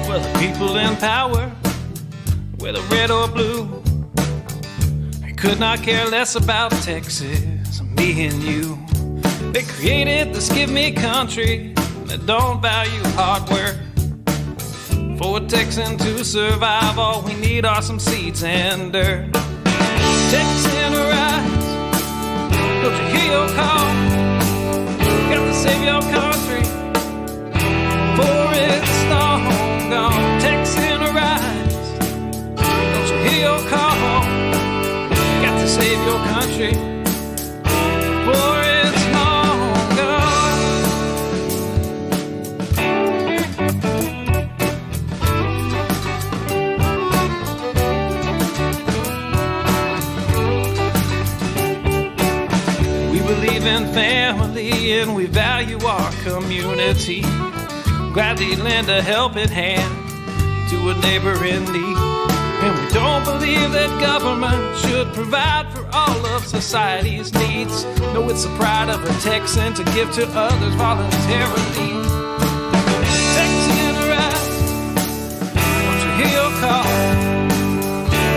Well, the people in power, whether red or blue, they could not care less about Texas, me and you. They created this give me country that don't value hard work. For a Texan to survive, all we need are some seeds and dirt. Texan rise, don't you hear your call? Got to save your country, for it's long gone. Texan rise, don't you hear your call? Got to save your country, for it's long gone. We believe in family and we value our community. Gladly lend a helping hand to a neighbor in need. And we don't believe that government should provide for all of society's needs. No, it's the pride of a Texan to give to others voluntarily. Texan rise, don't you hear your call?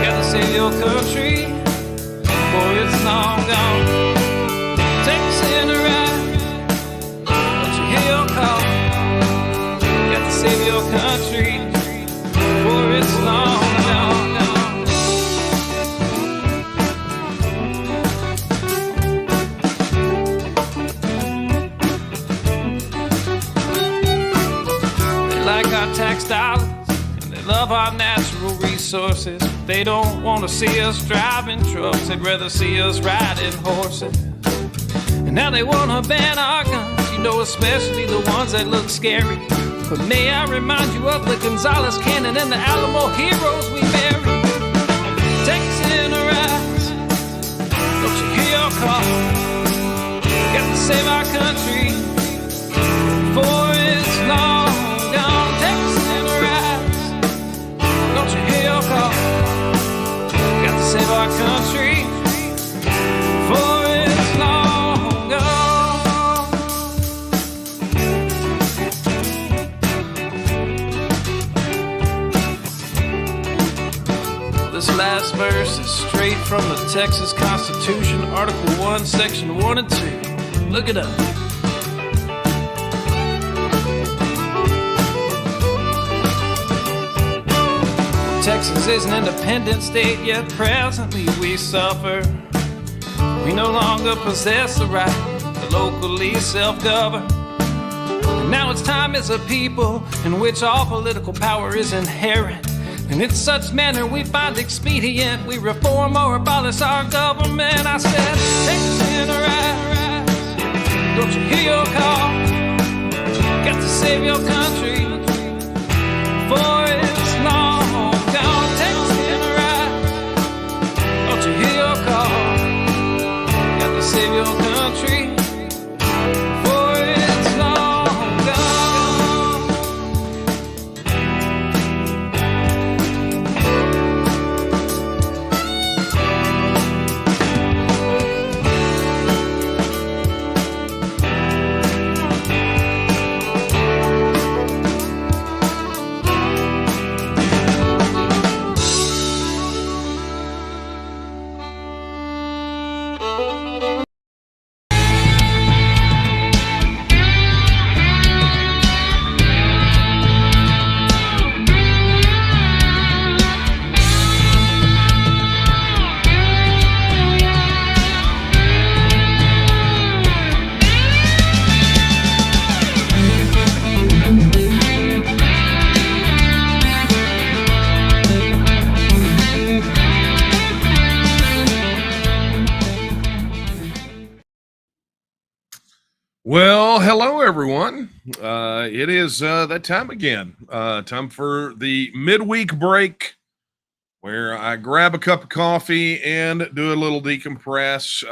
Gotta save your country, for it's long gone. Texan rise, don't you hear your call? Gotta save your country, for it's long gone. They like our tax dollars and they love our natural resources. They don't want to see us driving trucks, they'd rather see us riding horses. And now they want to ban our guns, you know, especially the ones that look scary. But may I remind you of the Gonzales Cannon and the Alamo heroes we buried. Texan rise, don't you hear your call? Got to save our country, for it's long gone. Texan rise, don't you hear your call? Got to save our country, for it's long gone. This last verse is straight from the Texas Constitution, Article 1, Section 1 and 2. Look it up. Texas is an independent state, yet presently we suffer. We no longer possess the right to locally self-govern. And now it's time as a people in which all political power is inherent. And in such manner we find expedient, we reform or abolish our government. I said, Texan rise, don't you hear your call? Got to save your country, for it's long gone. Texan rise, don't you hear your call? Got to save your country, for it's long gone. Well, hello, everyone. It is that time again. Time for the midweek break where I grab a cup of coffee and do a little decompress.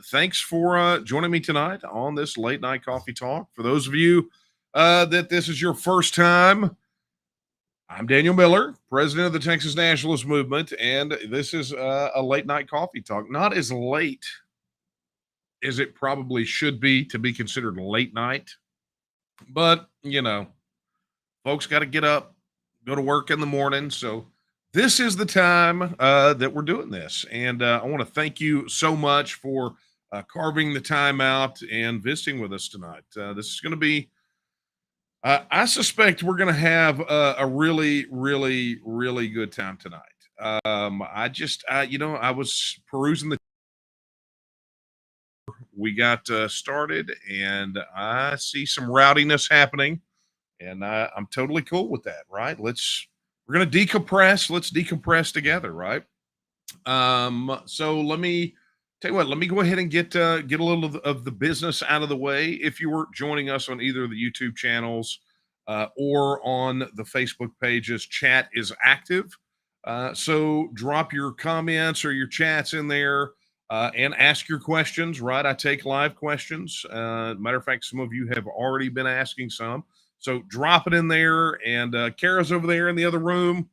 Thanks for joining me tonight on this late night coffee talk. For those of you that this is your first time, I'm Daniel Miller, president of the Texas Nationalist Movement, and this is a late night coffee talk. Not as late as it probably should be to be considered late night, but, you know, folks got to get up, go to work in the morning. So this is the time that we're doing this. And I want to thank you so much for carving the time out and visiting with us tonight. This is going to be, I suspect we're going to have a really, really, really good time tonight. I was perusing we got started and I see some rowdiness happening and I'm totally cool with that, right? We're going to decompress. Let's decompress together, right? So let me tell you what, let me go ahead and get a little of the business out of the way. If you were joining us on either of the YouTube channels or on the Facebook pages, chat is active. So drop your comments or your chats in there and ask your questions, right? I take live questions. Matter of fact, some of you have already been asking some. So drop it in there. And Kara's over there in the other room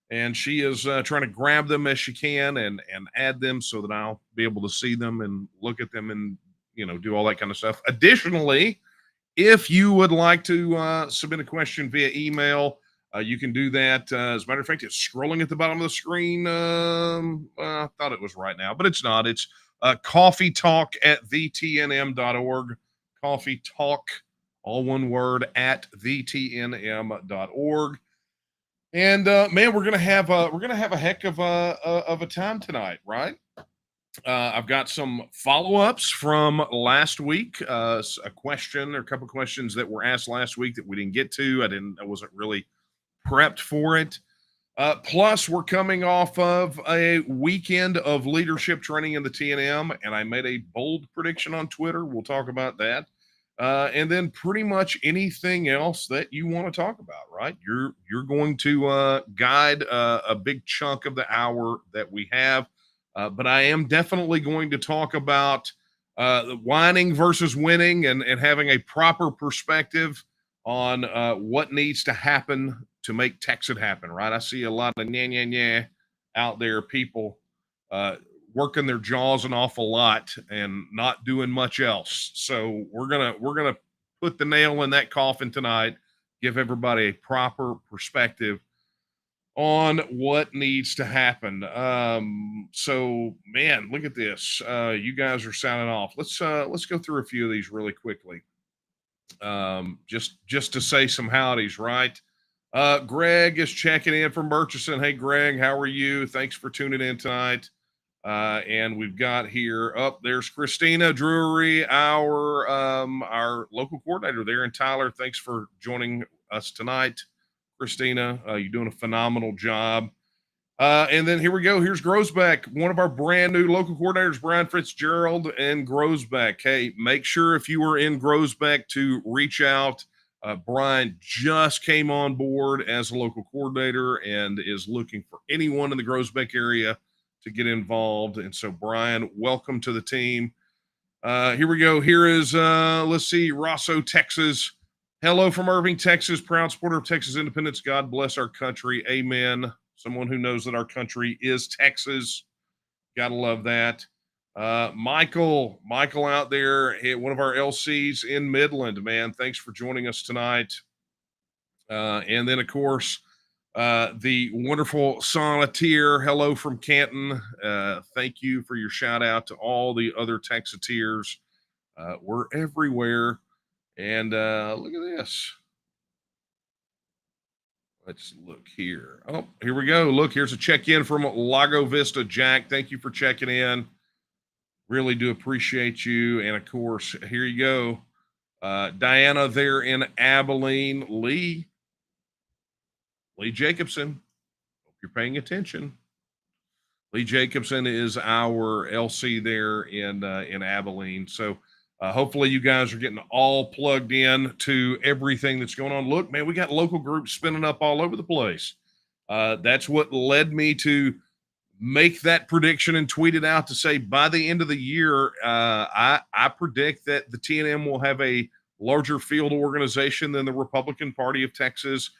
and she is trying to grab them as she can and add them so that I'll be able to see them and look at them and do all that kind of stuff. Additionally, if you would like to submit a question via email, you can do that. As a matter of fact, it's scrolling at the bottom of the screen. I thought it was right now, but it's not. It's coffee talk at vtnm.org. Coffee talk, all one word, at vtnm.org. And man, we're gonna have a heck of a time tonight, right? I've got some follow-ups from last week. A question or a couple questions that were asked last week that we didn't get to. I wasn't really prepped for it. Plus, we're coming off of a weekend of leadership training in the TNM, and I made a bold prediction on Twitter. We'll talk about that. And then pretty much anything else that you want to talk about, right? You're going to guide a big chunk of the hour that we have. But I am definitely going to talk about whining versus winning and having a proper perspective on what needs to happen to make Texas happen, right? I see a lot of nya out there, people working their jaws an awful lot and not doing much else. So we're gonna put the nail in that coffin tonight, give everybody a proper perspective on what needs to happen. So man, look at this. You guys are sounding off. Let's go through a few of these really quickly. Just to say some howdies, right? Greg is checking in from Murchison. Hey Greg, how are you? Thanks for tuning in tonight. And we've got here there's Christina Drury, our local coordinator there in Tyler. Thanks for joining us tonight, Christina. You're doing a phenomenal job. And then here we go. Here's Grosbeck, one of our brand new local coordinators, Brian Fitzgerald in Grosbeck. Hey, make sure if you are in Grosbeck to reach out. Brian just came on board as a local coordinator and is looking for anyone in the Grosbeck area to get involved. And so, Brian, welcome to the team. Here we go. Here is, let's see, Rosso, Texas. Hello from Irving, Texas. Proud supporter of Texas independence. God bless our country. Amen. Someone who knows that our country is Texas. Gotta love that. Michael out there, one of our LCs in Midland, man. Thanks for joining us tonight. And then, of course, the wonderful Sonneteer. Hello from Canton. Thank you for your shout out to all the other Texiteers. We're everywhere. And look at this. Let's look here. Oh, here we go. Look, here's a check-in from Lago Vista. Jack, thank you for checking in. Really do appreciate you. And, of course, here you go. Diana there in Abilene. Lee Jacobson. Hope you're paying attention. Lee Jacobson is our LC there in Abilene. So hopefully you guys are getting all plugged in to everything that's going on. Look, man, we got local groups spinning up all over the place. That's what led me to make that prediction and tweet it out to say by the end of the year, I predict that the TNM will have a larger field organization than the Republican Party of Texas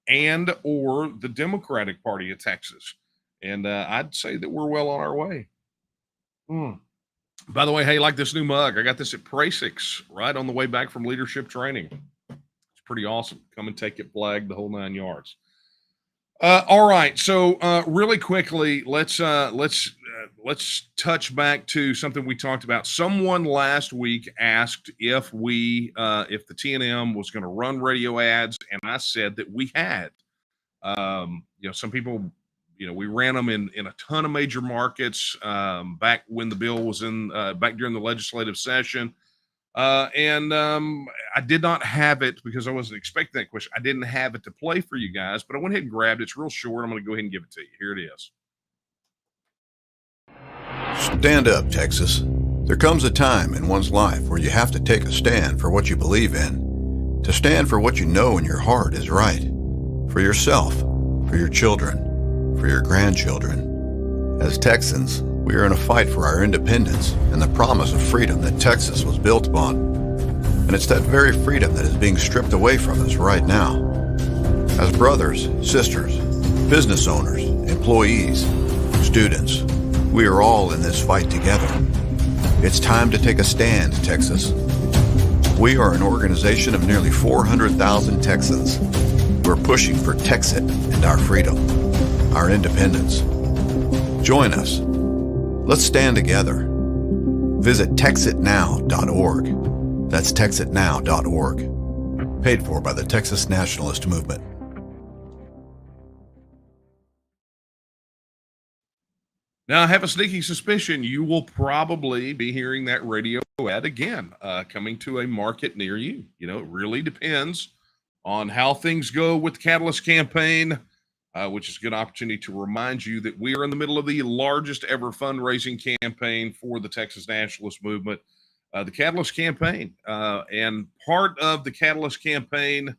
and or the Democratic Party of Texas. And I'd say that we're well on our way. By the way, hey, like this new mug. I got this at Prasix right on the way back from leadership training. It's pretty awesome. Come and take it, flag, the whole 9 yards. All right. So, really quickly, let's touch back to something we talked about. Someone last week asked if the TNM was going to run radio ads, and I said that we had. Some people, we ran them in a ton of major markets back when the bill was back during the legislative session. And I did not have it because I wasn't expecting that question. I didn't have it to play for you guys, but I went ahead and grabbed it. It's real short. I'm going to go ahead and give it to you. Here it is. Stand up, Texas. There comes a time in one's life where you have to take a stand for what you believe in. To stand for what you know in your heart is right. For yourself, for your children, for your grandchildren. As Texans, we are in a fight for our independence and the promise of freedom that Texas was built upon. And it's that very freedom that is being stripped away from us right now. As brothers, sisters, business owners, employees, students, we are all in this fight together. It's time to take a stand, Texas. We are an organization of nearly 400,000 Texans who are pushing for Texit and our freedom, our independence. Join us. Let's stand together. Visit texitnow.org. That's texitnow.org. Paid for by the Texas Nationalist Movement. Now, I have a sneaking suspicion you will probably be hearing that radio ad again, coming to a market near you. It really depends on how things go with the Catalyst campaign, which is a good opportunity to remind you that we are in the middle of the largest ever fundraising campaign for the Texas Nationalist Movement, the Catalyst campaign. And part of the Catalyst campaign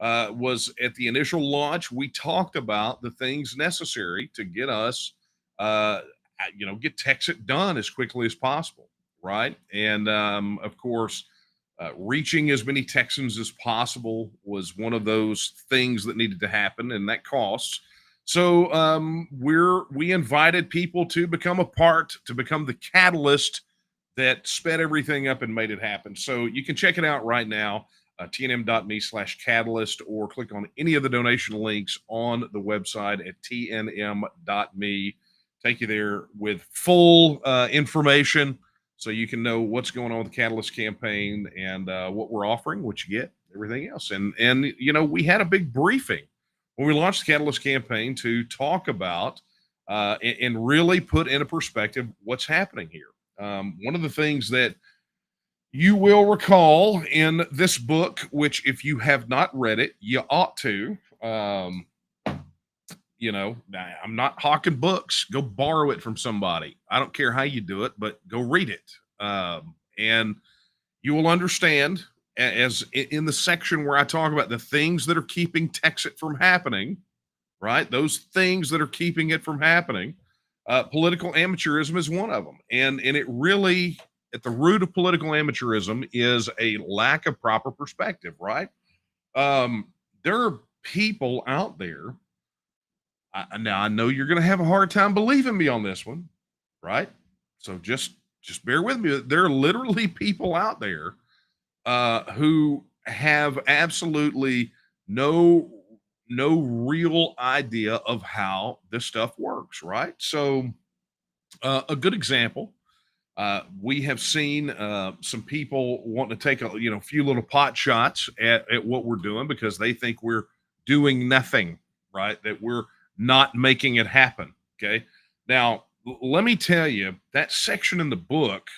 was at the initial launch, we talked about the things necessary to get us get Texit done as quickly as possible, right? And of course, reaching as many Texans as possible was one of those things that needed to happen, and that costs. So we invited people to become the catalyst that sped everything up and made it happen. So you can check it out right now, tnm.me/catalyst, or click on any of the donation links on the website at tnm.me. Take you there with full information so you can know what's going on with the Catalyst campaign and what we're offering, what you get, everything else. And we had a big briefing when we launched the Catalyst campaign to talk about and really put into perspective what's happening here. One of the things that you will recall in this book, which if you have not read it, you ought to. I'm not hawking books. Go borrow it from somebody. I don't care how you do it, but go read it. And you will understand, as in the section where I talk about the things that are keeping Texit from happening, right? Those things that are keeping it from happening. Political amateurism is one of them. And it really, at the root of political amateurism, is a lack of proper perspective, right? There are people out there. Now, I know you're going to have a hard time believing me on this one, right? So just bear with me. There are literally people out there who have absolutely no real idea of how this stuff works, right? So a good example, we have seen some people wanting to take a few little pot shots at what we're doing because they think we're doing nothing, right? That we're not making it happen. Okay. Now, let me tell you, that section in the book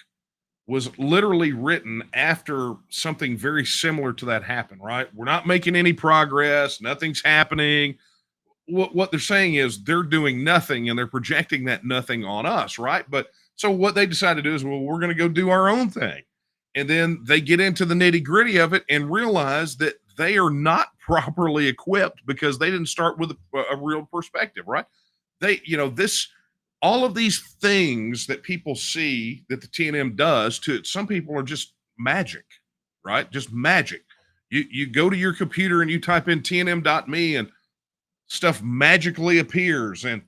was literally written after something very similar to that happened, right? We're not making any progress. Nothing's happening. What they're saying is they're doing nothing and they're projecting that nothing on us, right? But so what they decided to do is, well, we're going to go do our own thing. And then they get into the nitty gritty of it and realize that they are not properly equipped because they didn't start with a real perspective, right? All of these things that people see that the TNM does, to some people, are just magic, right? Just magic. You go to your computer and you type in tnm.me and stuff magically appears, and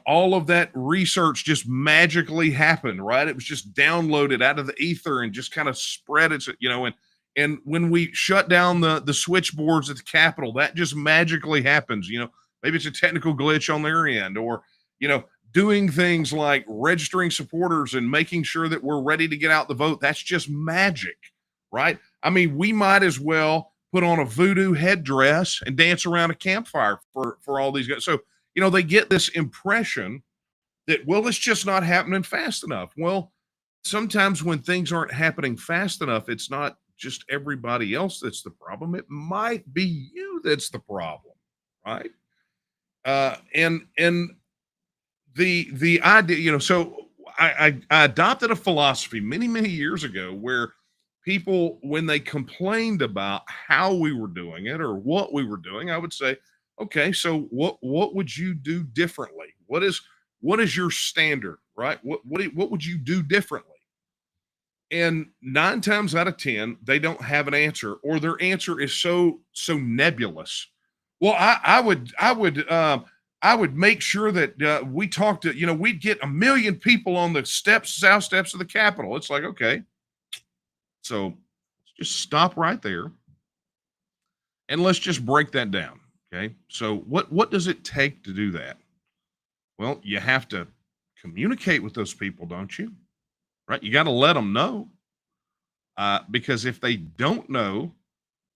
all of that research just magically happened, right? It was just downloaded out of the ether and just kind of spread it, and when we shut down the switchboards at the Capitol, that just magically happens. maybe it's a technical glitch on their end, or, doing things like registering supporters and making sure that we're ready to get out the vote. That's just magic, right? I mean, we might as well put on a voodoo headdress and dance around a campfire for all these guys. So, they get this impression that, well, it's just not happening fast enough. Well, sometimes when things aren't happening fast enough, it's not just everybody else that's the problem. It might be you that's the problem, right? And the idea, so I adopted a philosophy many years ago where people, when they complained about how we were doing it or what we were doing, I would say, okay, so what would you do differently? What is your standard, right? What would you do differently? And 9 times out of 10, they don't have an answer, or their answer is so nebulous. Well, I would make sure that we talked to, we'd get 1 million people on the south steps of the Capitol. It's like, okay, so let's just stop right there and let's just break that down. Okay, so what does it take to do that? Well, you have to communicate with those people, don't you? Right? You got to let them know, because if they don't know,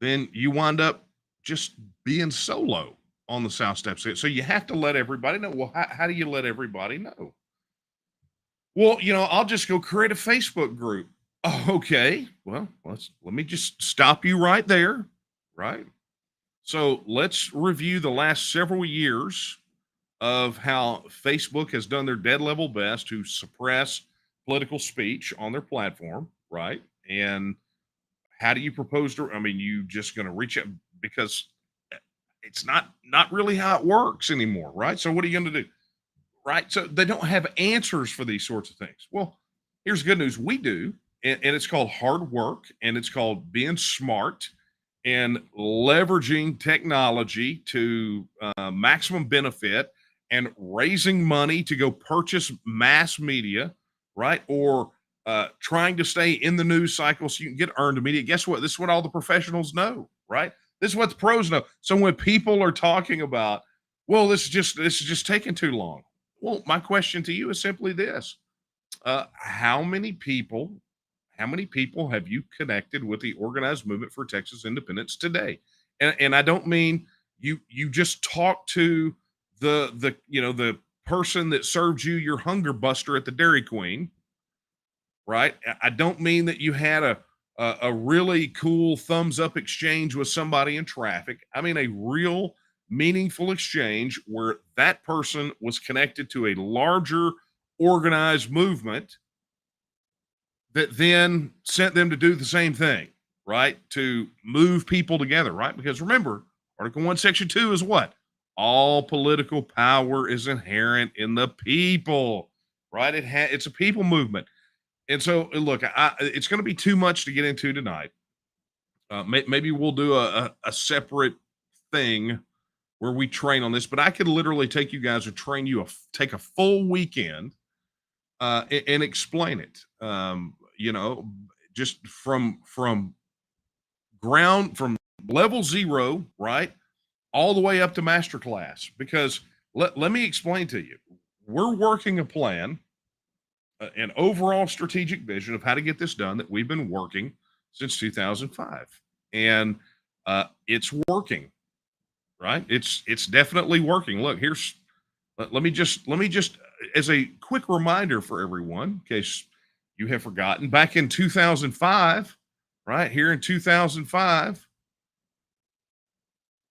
then you wind up just being solo on the south steps. So you have to let everybody know. Well, how do you let everybody know? Well, I'll just go create a Facebook group. Oh, okay. Well, let me just stop you right there. Right. So let's review the last several years of how Facebook has done their dead level best to suppress political speech on their platform. Right. And how do you propose to, you just going to reach out, because it's not really how it works anymore, right? So what are you going to do? Right? So they don't have answers for these sorts of things. Well, here's good news. We do, and it's called hard work, and it's called being smart and leveraging technology to maximum benefit and raising money to go purchase mass media, right? Or trying to stay in the news cycle so you can get earned media. Guess what? This is what all the professionals know, right? This is what the pros know. So when people are talking about, well, this is just taking too long. Well, my question to you is simply this: how many people have you connected with the organized movement for Texas independence today? And I don't mean you just talk to the person that served you your hunger buster at the Dairy Queen, right? I don't mean that you had a really cool thumbs up exchange with somebody in traffic. I mean a real meaningful exchange where that person was connected to a larger organized movement that then sent them to do the same thing, right? To move people together, right? Because remember, Article 1, Section 2 is what? All political power is inherent in the people, right? It's a people movement. And so, look, it's going to be too much to get into tonight. Maybe we'll do a separate thing where we train on this, but I could literally take you guys or train you, take a full weekend and explain it. Just from level 0, right, all the way up to master class. Because let me explain to you, we're working a plan, an overall strategic vision of how to get this done that we've been working since 2005, and it's working, right? It's definitely working. Look, let me just as a quick reminder for everyone, in case you have forgotten, back in 2005, right here in 2005,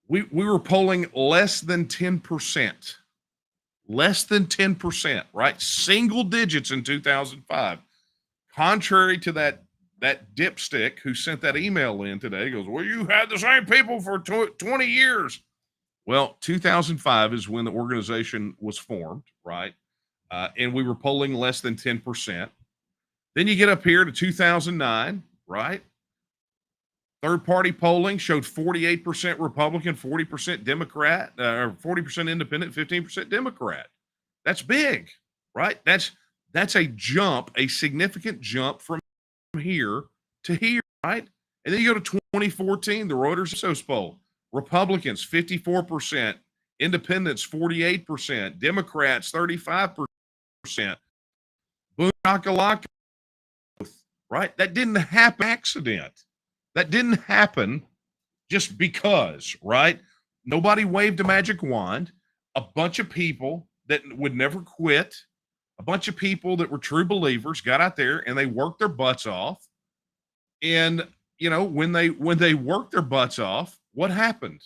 we were polling less than 10%. Less than 10%, right? Single digits in 2005. Contrary to that dipstick who sent that email in today, goes, well, you had the same people for 20 years. Well, 2005 is when the organization was formed, right? And we were polling less than 10%. Then you get up here to 2009, right? Third party polling showed 48% Republican, 40% Democrat, or 40% independent, 15% Democrat. That's big, right? That's a jump, a significant jump from here to here, right? And then you go to 2014, the Reuters Ipsos poll. Republicans, 54% Independents 48%, Democrats 35%. Boom shakalaka, right? That didn't happen accident. That didn't happen just because, right? Nobody waved a magic wand. A bunch of people that would never quit, a bunch of people that were true believers got out there and they worked their butts off. And when they worked their butts off, what happened?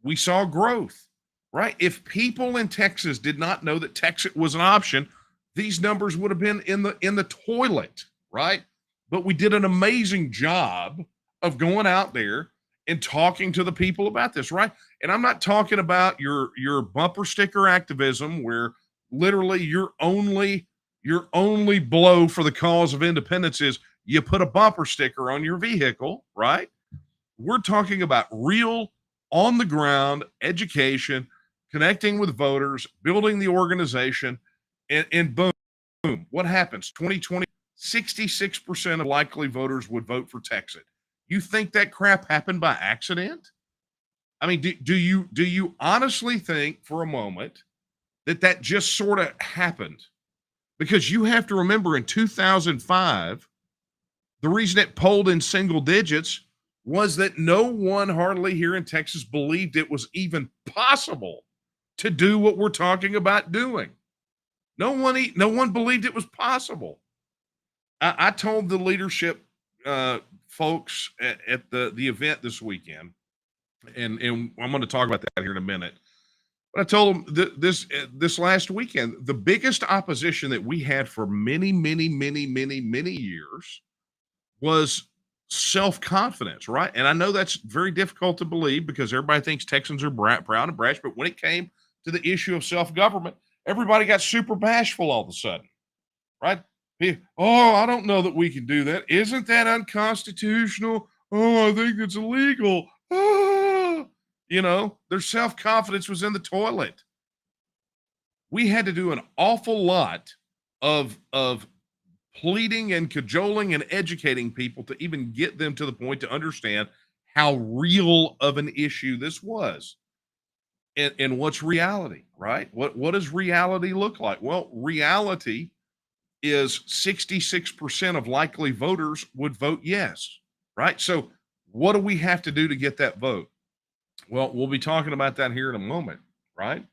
We saw growth, right? If people in Texas did not know that Texas was an option, these numbers would have been in the toilet, right? But we did an amazing job of going out there and talking to the people about this, right? And I'm not talking about your bumper sticker activism where literally your only blow for the cause of independence is you put a bumper sticker on your vehicle, right? We're talking about real on the ground education, connecting with voters, building the organization, and boom, what happens? 2020, 66% of likely voters would vote for Texas. You think that crap happened by accident? I mean, do you honestly think for a moment that just sort of happened? Because you have to remember in 2005, the reason it polled in single digits was that no one hardly here in Texas believed it was even possible to do what we're talking about doing. No one believed it was possible. I told the leadership folks at the event this weekend, and I'm going to talk about that here in a minute. But I told them this last weekend, the biggest opposition that we had for many years was self-confidence, right? And I know that's very difficult to believe because everybody thinks Texans are proud and brash, but when it came to the issue of self-government, everybody got super bashful all of a sudden, right? Oh, I don't know that we can do that. Isn't that unconstitutional? Oh, I think it's illegal. Ah. Their self-confidence was in the toilet. We had to do an awful lot of pleading and cajoling and educating people to even get them to the point to understand how real of an issue this was. And what's reality, right? What does reality look like? Well, reality is 66% of likely voters would vote yes, right? So what do we have to do to get that vote? Well, we'll be talking about that here in a moment, right?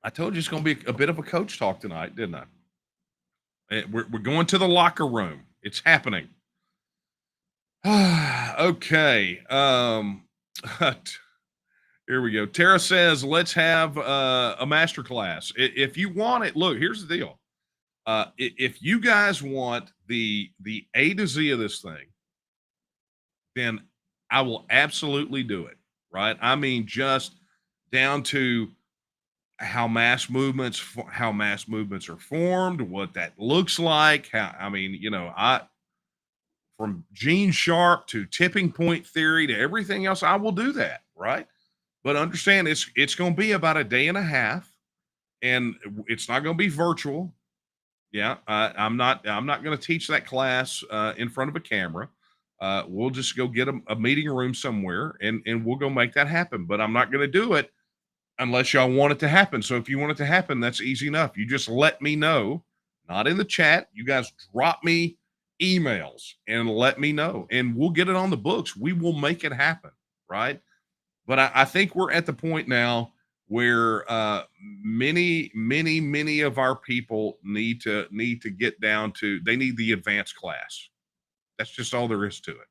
I told you it's going to be a bit of a coach talk tonight, didn't I? We're going to the locker room. It's happening. Okay. Here we go. Tara says, let's have a master class. If you want it, look, here's the deal. If you guys want the A to Z of this thing, then I will absolutely do it, right? I mean, just down to how mass movements are formed, what that looks like. From Gene Sharp to tipping point theory to everything else, I will do that, right? But understand it's going to be about a day and a half, and it's not going to be virtual. Yeah, I'm not going to teach that class in front of a camera. We'll just go get a meeting room somewhere and we'll go make that happen. But I'm not going to do it unless y'all want it to happen. So if you want it to happen, that's easy enough. You just let me know, not in the chat. You guys drop me emails and let me know, and we'll get it on the books. We will make it happen, right? But I think we're at the point now where many of our people need to get down to, they need the advanced class. That's just all there is to it.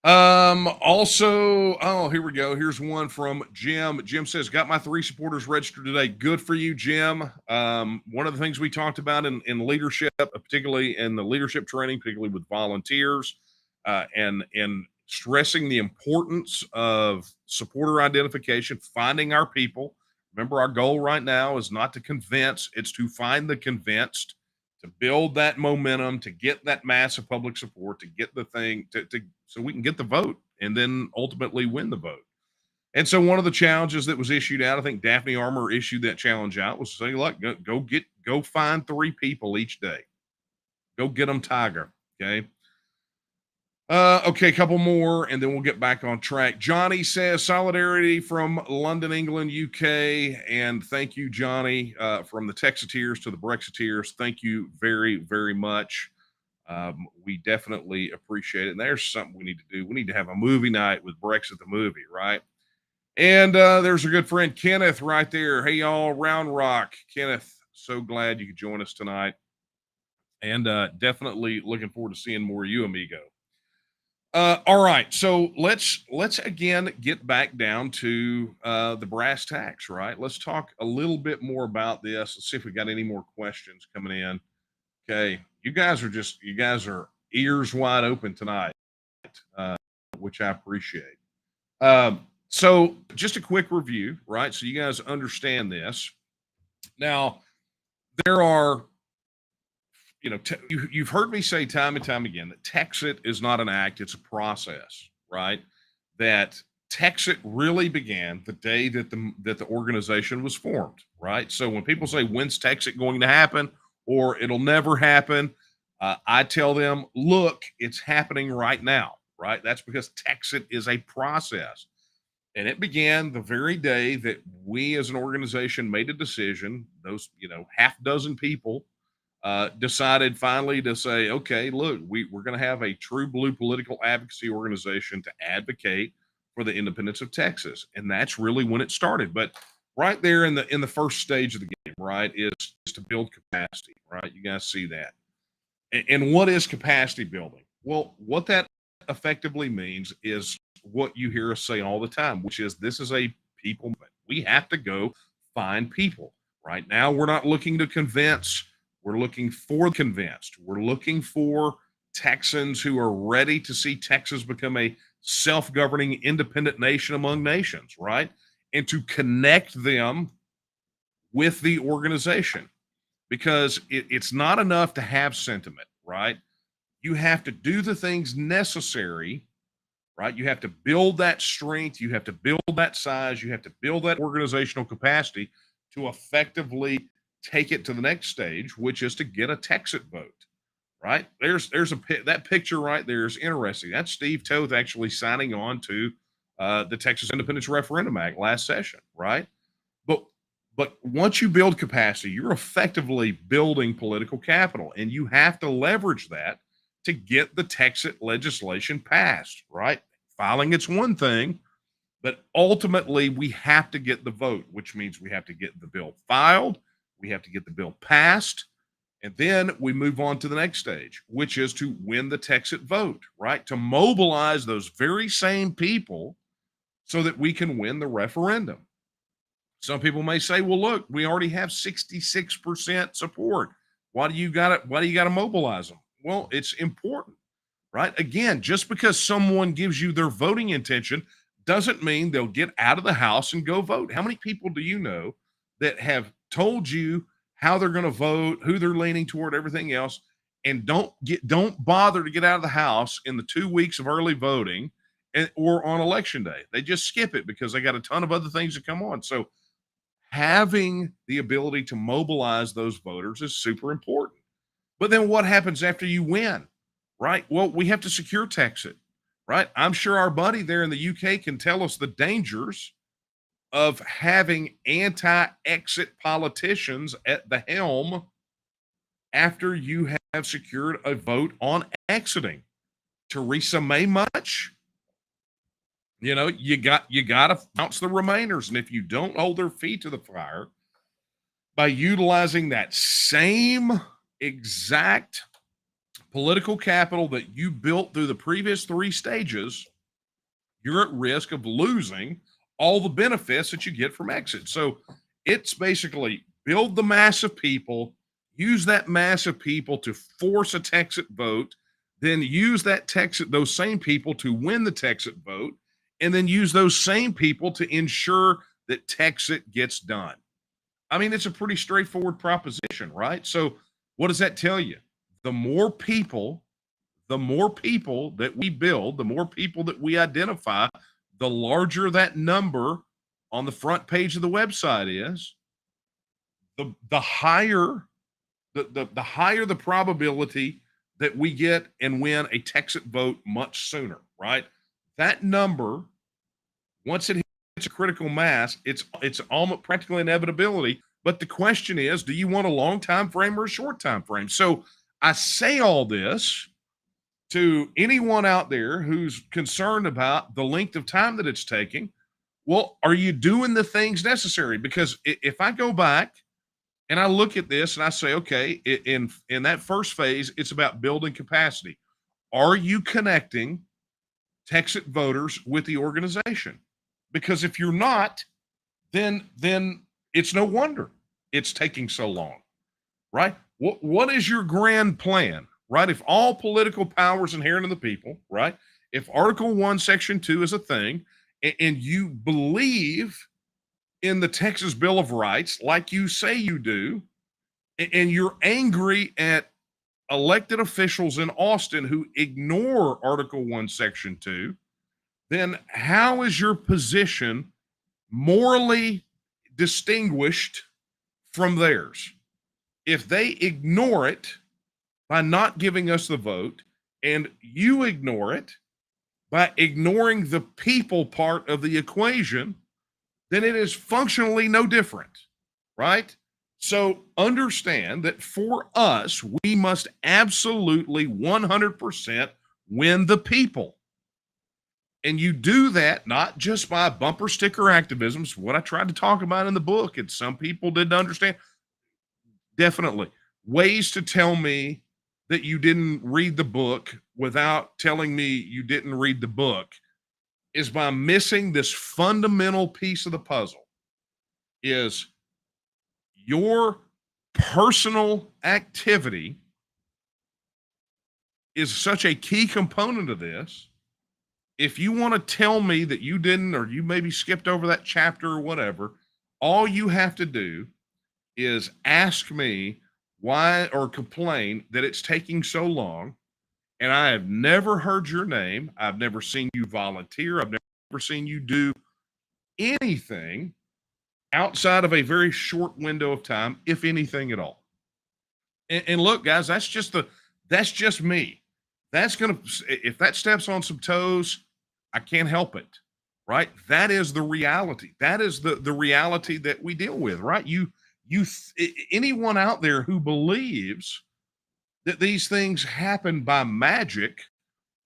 Also, here we go. Here's one from Jim. Jim says, got my 3 supporters registered today. Good for you, Jim. One of the things we talked about in leadership, particularly in the leadership training, particularly with volunteers, and stressing the importance of supporter identification, finding our people. Remember, our goal right now is not to convince, it's to find the convinced, to build that momentum, to get that massive public support, to get the thing so we can get the vote and then ultimately win the vote. And so one of the challenges that was issued out, I think Daphne Armour issued that challenge out, was say, look, go find 3 people each day. Go get them, Tiger. Okay. Okay, a couple more, and then we'll get back on track. Johnny says solidarity from London, England, UK, and thank you, Johnny, from the Texiteers to the Brexiteers. Thank you very, very much. We definitely appreciate it. And there's something we need to do. We need to have a movie night with Brexit the movie, right? And there's a good friend, Kenneth, right there. Hey, y'all, Round Rock. Kenneth, so glad you could join us tonight. And definitely looking forward to seeing more of you, amigo. All right, so let's again get back down to the brass tacks, right? Let's talk a little bit more about this. Let's see if we got any more questions coming in. Okay, you guys are ears wide open tonight, which I appreciate. So just a quick review, right? So you guys understand this. Now, there are, you've heard me say time and time again that Texit is not an act, it's a process, right? That Texit really began the day that the organization was formed, right? So when people say, when's Texit going to happen, or it'll never happen, I tell them, look, it's happening right now, right? That's because Texit is a process. And it began the very day that we as an organization made a decision. Those, half dozen people decided finally to say, okay, look, we're going to have a true blue political advocacy organization to advocate for the independence of Texas. And that's really when it started. But right there in the first stage of the game, right, is to build capacity, right? You guys see that. And what is capacity building? Well, what that effectively means is what you hear us say all the time, which is this is a people movement. We have to go find people. Right now, we're not looking to convince. We're looking for convinced. We're looking for Texans who are ready to see Texas become a self-governing independent nation among nations, right? And to connect them with the organization, because it's not enough to have sentiment, right? You have to do the things necessary, right? You have to build that strength. You have to build that size. You have to build that organizational capacity to effectively take it to the next stage, which is to get a Texit vote, right? There's that picture right there is interesting. That's Steve Toth actually signing on to the Texas Independence Referendum Act last session, right? But once you build capacity, you're effectively building political capital, and you have to leverage that to get the Texas legislation passed, right? Filing it's one thing, but ultimately we have to get the vote, which means we have to get the bill filed, we have to get the bill passed, and then we move on to the next stage, which is to win the Texas vote, right? To mobilize those very same people so that we can win the referendum. Some people may say, well, look, we already have 66% support. Why do you got to mobilize them? Well, it's important, right? Again, just because someone gives you their voting intention doesn't mean they'll get out of the house and go vote. How many people do you know that have told you how they're going to vote, who they're leaning toward, everything else, and don't bother to get out of the house in the 2 weeks of early voting or on election day? They just skip it because they got a ton of other things to come on. So having the ability to mobilize those voters is super important. But then what happens after you win, right? Well, we have to secure Texas, right? I'm sure our buddy there in the UK can tell us the dangers of having anti-exit politicians at the helm after you have secured a vote on exiting. Theresa May much? You got to bounce the remainers. And if you don't hold their feet to the fire by utilizing that same exact political capital that you built through the previous 3 stages, you're at risk of losing all the benefits that you get from exit. So it's basically build the mass of people, use that mass of people to force a Texit vote, then use those same people to win the Texit vote, and then use those same people to ensure that Texit gets done. I mean, it's a pretty straightforward proposition, right? So what does that tell you? The more people that we build, the more people that we identify, the larger that number on the front page of the website is, the higher the probability that we get and win a Texas vote much sooner, right? That number, once it hits a critical mass, it's almost practically inevitability. But the question is, do you want a long time frame or a short time frame? So I say all this to anyone out there who's concerned about the length of time that it's taking. Well, are you doing the things necessary? Because if I go back and I look at this and I say, okay, in that first phase, it's about building capacity. Are you connecting Texas voters with the organization? Because if you're not, then it's no wonder it's taking so long, right? What is your grand plan, right? If all political power is inherent in the people, right? If Article 1, Section 2 is a thing, and you believe in the Texas Bill of Rights, like you say you do, and you're angry at elected officials in Austin who ignore Article 1, Section 2, then how is your position morally distinguished from theirs? If they ignore it by not giving us the vote, and you ignore it by ignoring the people part of the equation, then it is functionally no different, right? So understand that for us, we must absolutely 100% win the people. And you do that not just by bumper sticker activism, it's what I tried to talk about in the book, and some people didn't understand. Definitely ways to tell me that you didn't read the book without telling me you didn't read the book is by missing this fundamental piece of the puzzle. Is your personal activity is such a key component of this. If you want to tell me that you didn't, or you maybe skipped over that chapter or whatever, all you have to do is ask me why, or complain that it's taking so long. And I have never heard your name. I've never seen you volunteer. I've never seen you do anything outside of a very short window of time, if anything at all. And look, guys, that's just me. That's gonna, if that steps on some toes, I can't help it, right? That is the reality. That is the reality that we deal with, right? Anyone out there who believes that these things happen by magic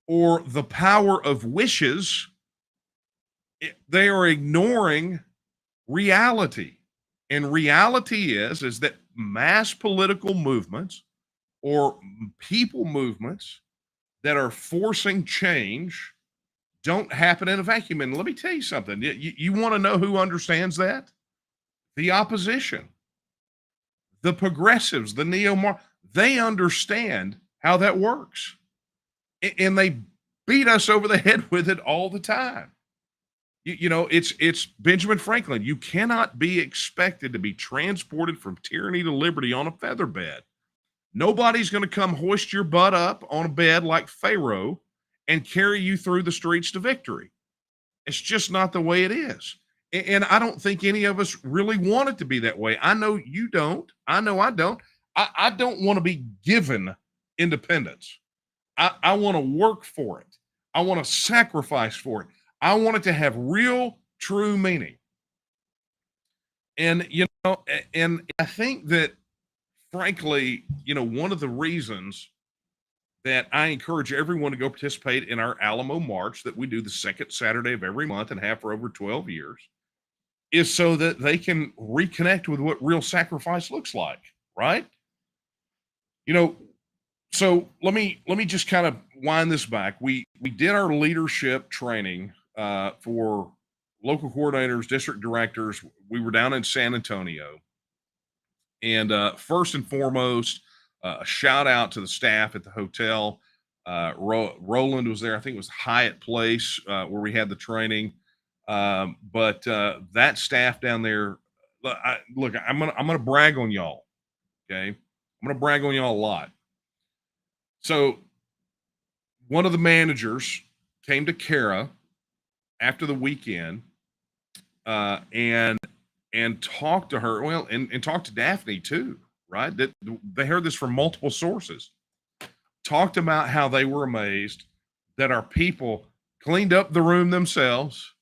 or the power of wishes, they are ignoring reality. And reality is that mass political movements or people movements that are forcing change don't happen in a vacuum. And let me tell you something. You want to know who understands that? The opposition, the progressives, the they understand how that works. And they beat us over the head with it all the time. You know, it's Benjamin Franklin. You cannot be expected to be transported from tyranny to liberty on a feather bed. Nobody's going to come hoist your butt up on a bed like Pharaoh and carry you through the streets to victory. It's just not the way it is. And I don't think any of us really want it to be that way. I know you don't. I know I don't. I don't want to be given independence. I want to work for it. I want to sacrifice for it. I want it to have real, true meaning. And, and I think that, frankly, one of the reasons that I encourage everyone to go participate in our Alamo March that we do the second Saturday of every month and have for over 12 years is so that they can reconnect with what real sacrifice looks like, right? So let me just kind of wind this back. We did our leadership training for local coordinators, district directors. We were down in San Antonio. And first and foremost, a shout out to the staff at the hotel. Roland was there. I think it was Hyatt Place where we had the training. But that staff down there, look, I'm gonna brag on y'all. Okay, I'm gonna brag on y'all a lot. So one of the managers came to Kara after the weekend and talked to her, and talked to Daphne too, right? That they heard this from multiple sources. talked about how they were amazed that our people cleaned up the room themselves.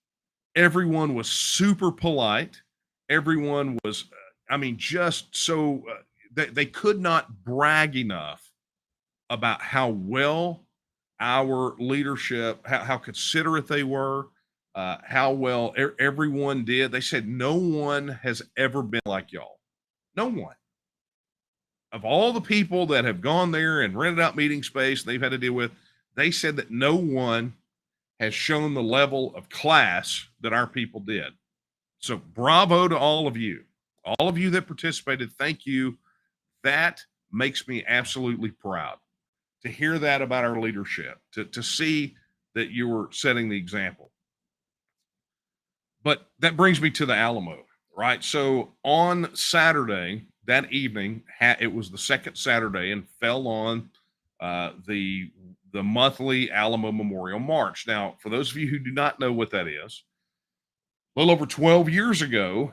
Everyone was super polite. Everyone was, I mean, just so they could not brag enough about how well our leadership, how considerate they were, how well everyone did. They said no one has ever been like y'all. No one. Of all the people that have gone there and rented out meeting space they've had to deal with, they said that no one has shown the level of class that our people did. So bravo to all of you that participated. Thank you. That makes me absolutely proud to hear that about our leadership, to see that you were setting the example. But that brings me to the Alamo, right? So on Saturday, that evening, it was the second Saturday and fell on the monthly Alamo Memorial March. Now, for those of you who do not know what that is, a little over 12 years ago,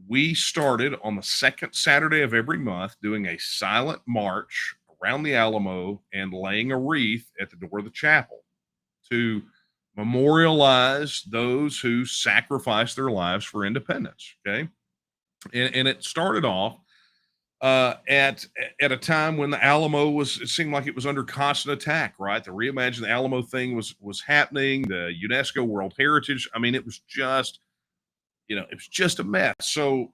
we started on the second Saturday of every month doing a silent march around the Alamo and laying a wreath at the door of the chapel to memorialize those who sacrificed their lives for independence. Okay. And it started off at a time when the Alamo it seemed like it was under constant attack, right? The Reimagine the Alamo thing was happening, the UNESCO World Heritage. I mean, it was just, it was just a mess. So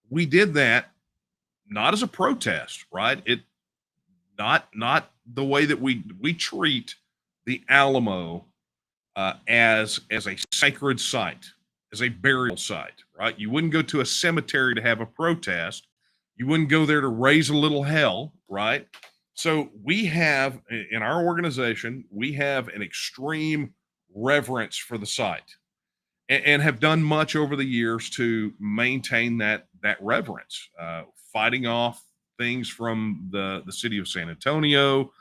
we did that not as a protest, right? Not the way that we treat the Alamo as a sacred site, as a burial site, right? You wouldn't go to a cemetery to have a protest. You wouldn't go there to raise a little hell, right? So we have, in our organization, we have an extreme reverence for the site and have done much over the years to maintain that reverence, fighting off things from the city of San Antonio,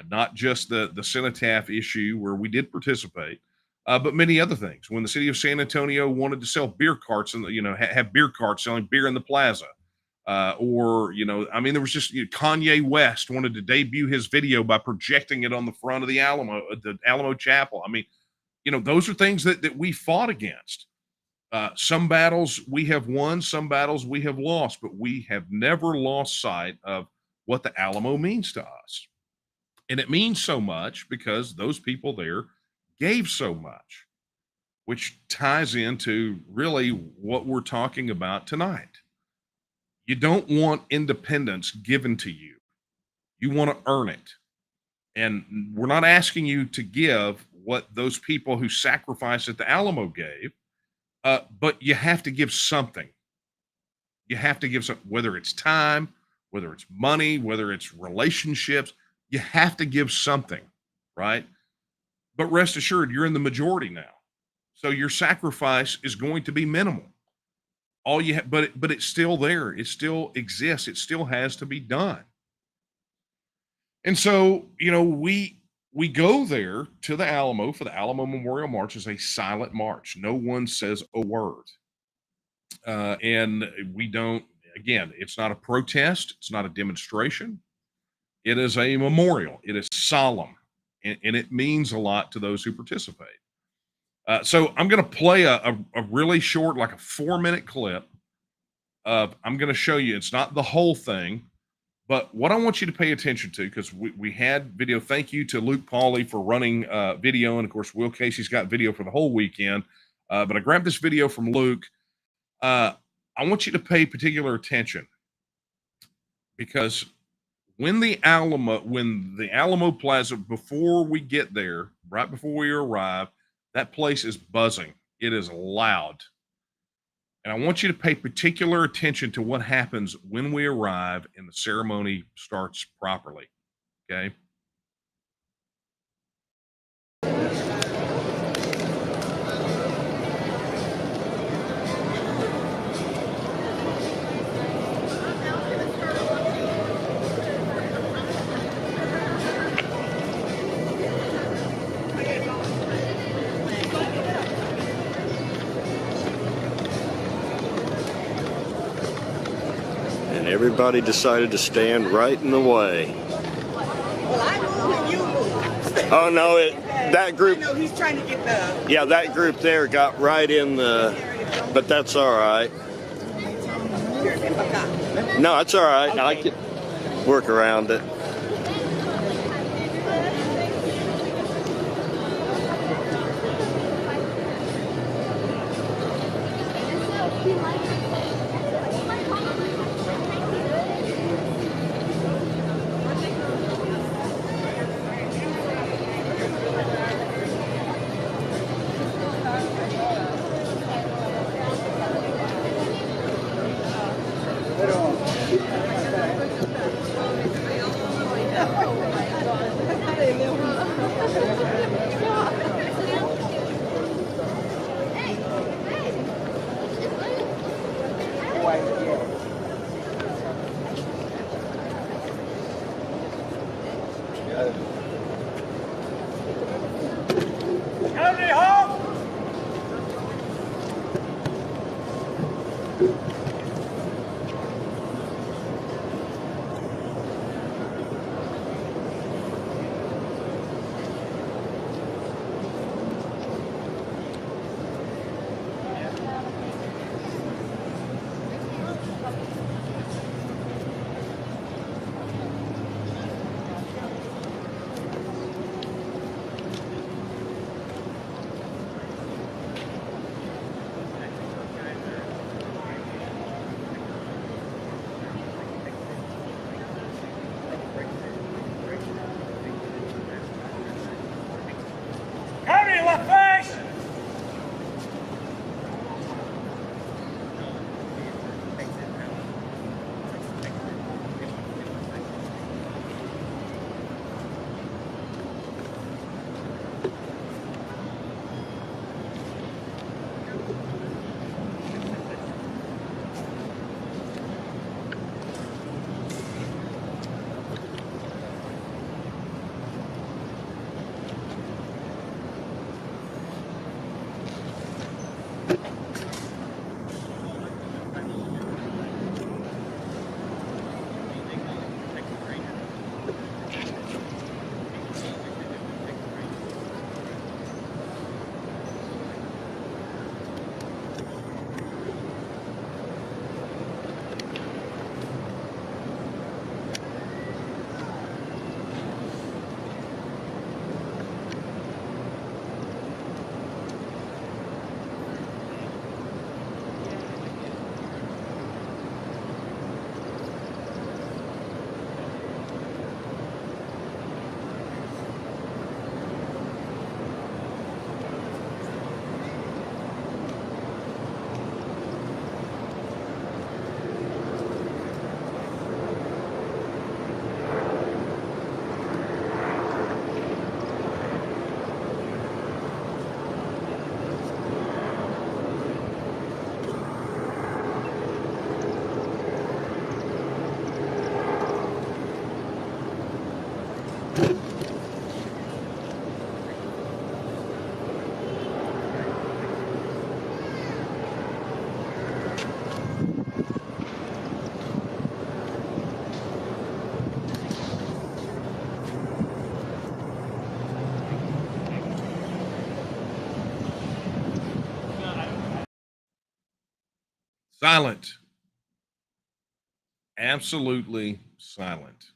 not just the cenotaph issue where we did participate, but many other things. When the city of San Antonio wanted to sell beer carts and have beer carts selling beer in the plaza, or I mean, there was just Kanye West wanted to debut his video by projecting it on the front of the Alamo Chapel. I mean, those are things that we fought against. Some battles we have won, some battles we have lost, but we have never lost sight of what the Alamo means to us. And it means so much because those people there gave so much, which ties into really what we're talking about tonight. You don't want independence given to you. You want to earn it. And we're not asking you to give what those people who sacrificed at the Alamo gave, but you have to give something. You have to give something, whether it's time, whether it's money, whether it's relationships. You have to give something, right? But rest assured, you're in the majority now. So your sacrifice is going to be minimal. All you have, but it's still there. It still exists. It still has to be done. And so, we go there to the Alamo for the Alamo Memorial March as a silent march. No one says a word. And we don't, again, it's not a protest. It's not a demonstration. It is a memorial. It is solemn. And it means a lot to those who participate. So I'm going to play a really short, like a 4-minute clip of, I'm going to show you, it's not the whole thing, but what I want you to pay attention to, because we had video. Thank you to Luke Pauley for running video. And of course, Will Casey's got video for the whole weekend. But I grabbed this video from Luke. I want you to pay particular attention because when the Alamo Plaza, before we get there, right before we arrive, that place is buzzing. It is loud. And I want you to pay particular attention to what happens when we arrive and the ceremony starts properly. Okay. Everybody decided to stand right in the way. Oh no, that group. No, he's trying to get the. Yeah, that group there got right in the. But that's all right. No, it's all right. Okay. I can work around it. Silent. Absolutely silent.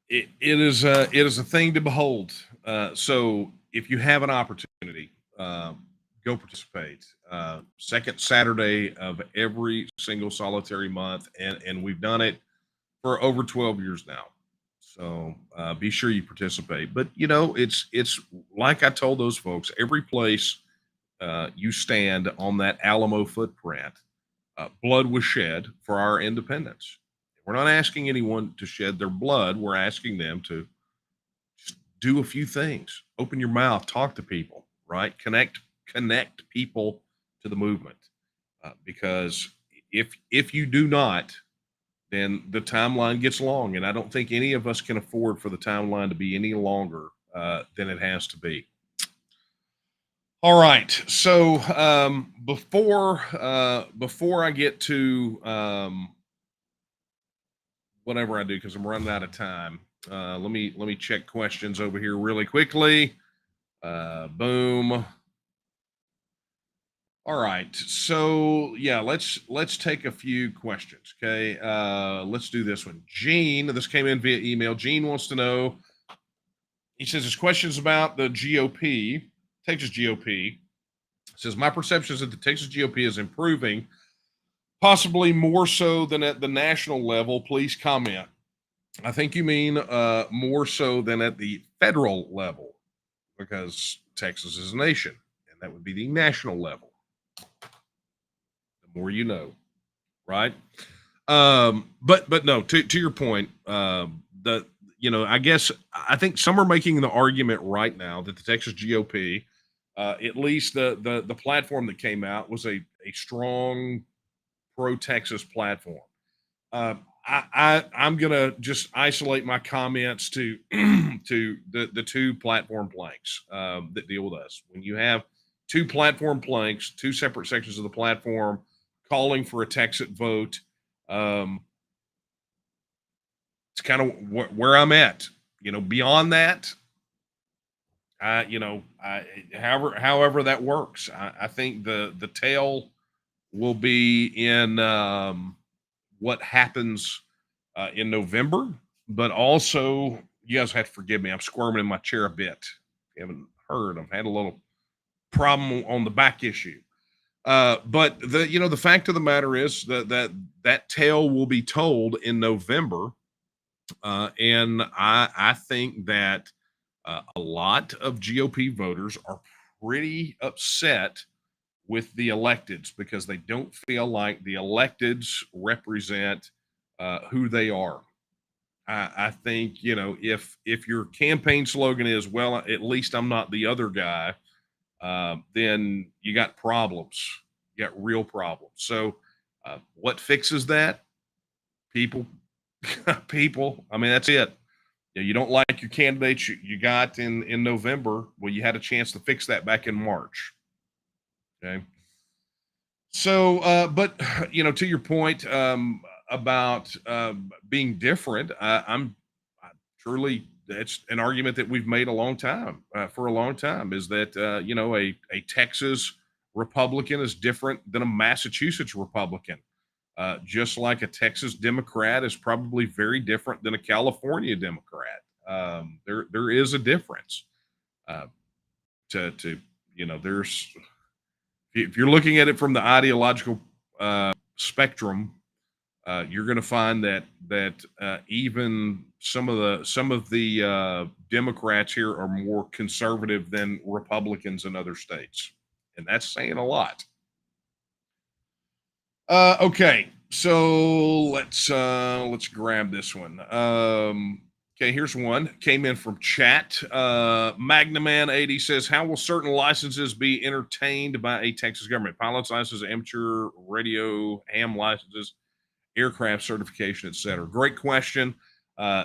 It is a thing to behold. So if you have an opportunity, go participate. Second Saturday of every single solitary month, and we've done it for over 12 years now. So be sure you participate. But you know, it's like I told those folks. Every place you stand on that Alamo footprint, blood was shed for our independence. We're not asking anyone to shed their blood. We're asking them to just do a few things. Open your mouth, talk to people, right? Connect people to the movement. Because if you do not, then the timeline gets long, and I don't think any of us can afford for the timeline to be any longer than it has to be. All right. So before I get to whatever I do, because I'm running out of time, Let me check questions over here really quickly. Boom. All right. So yeah, let's take a few questions. Okay. Let's do this one. Gene, this came in via email. Gene wants to know. He says his questions about the GOP, Texas GOP. Says my perception is that the Texas GOP is improving, possibly more so than at the national level. Please comment. I think you mean more so than at the federal level, because Texas is a nation, and that would be the national level. The more you know, right? But no, to your point, the I guess I think some are making the argument right now that the Texas GOP, at least the platform that came out was a strong pro Texas platform. I'm gonna just isolate my comments to to the two platform planks that deal with us. When you have two platform planks, two separate sections of the platform calling for a Texas vote, it's kind of where I'm at. Beyond that, however that works, I think the tail will be in what happens in November, but also you guys have to forgive me. I'm squirming in my chair a bit. If you haven't heard, I've had a little problem on the back issue. But the fact of the matter is that tale will be told in November, and I think that a lot of GOP voters are pretty upset with the electeds because they don't feel like the electeds represent who they are. I think if your campaign slogan is "Well, at least I'm not the other guy," then you got problems. You got real problems. So, what fixes that? People, people. I mean, that's it. You don't like your candidates you got in November. Well, you had a chance to fix that back in March. Okay. So, but to your point about being different, I'm truly that's an argument that we've made a long time for a long time is that a Texas Republican is different than a Massachusetts Republican, just like a Texas Democrat is probably very different than a California Democrat. There is a difference. To there's if you're looking at it from the ideological spectrum, you're going to find that even some of the Democrats here are more conservative than Republicans in other states, and that's saying a lot. Okay, so let's grab this one. Okay, here's one. Came in from chat. Magnaman80 says, how will certain licenses be entertained by a Texas government? Pilot's licenses, amateur radio, ham licenses, aircraft certification, etc. Great question.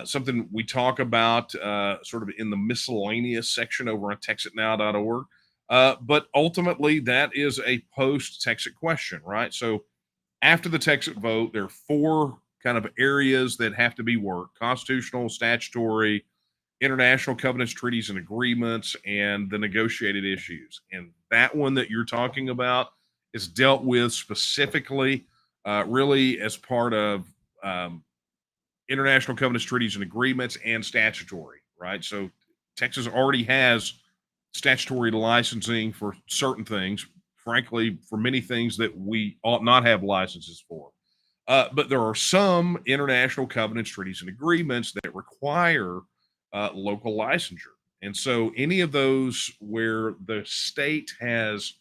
Something we talk about sort of in the miscellaneous section over on texitnow.org. But ultimately, that is a post-Texit question, right? So after the Texit vote, there are four kind of areas that have to be worked: constitutional, statutory, international covenants, treaties, and agreements, and the negotiated issues. And that one that you're talking about is dealt with specifically, really as part of international covenants, treaties, and agreements, and statutory, right? So Texas already has statutory licensing for certain things, frankly, for many things that we ought not have licenses for. But there are some international covenants, treaties, and agreements that require local licensure. And so any of those where the state has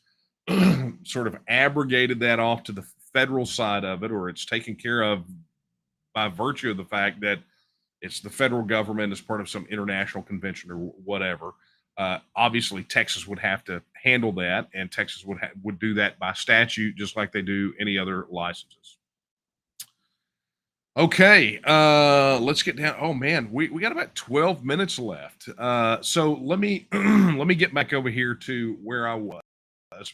sort of abrogated that off to the federal side of it, or it's taken care of by virtue of the fact that it's the federal government as part of some international convention or whatever. Obviously, Texas would have to handle that, and Texas would do that by statute, just like they do any other licenses. Okay, let's get down. Oh man, we got about 12 minutes left. So let me let me get back over here to where I was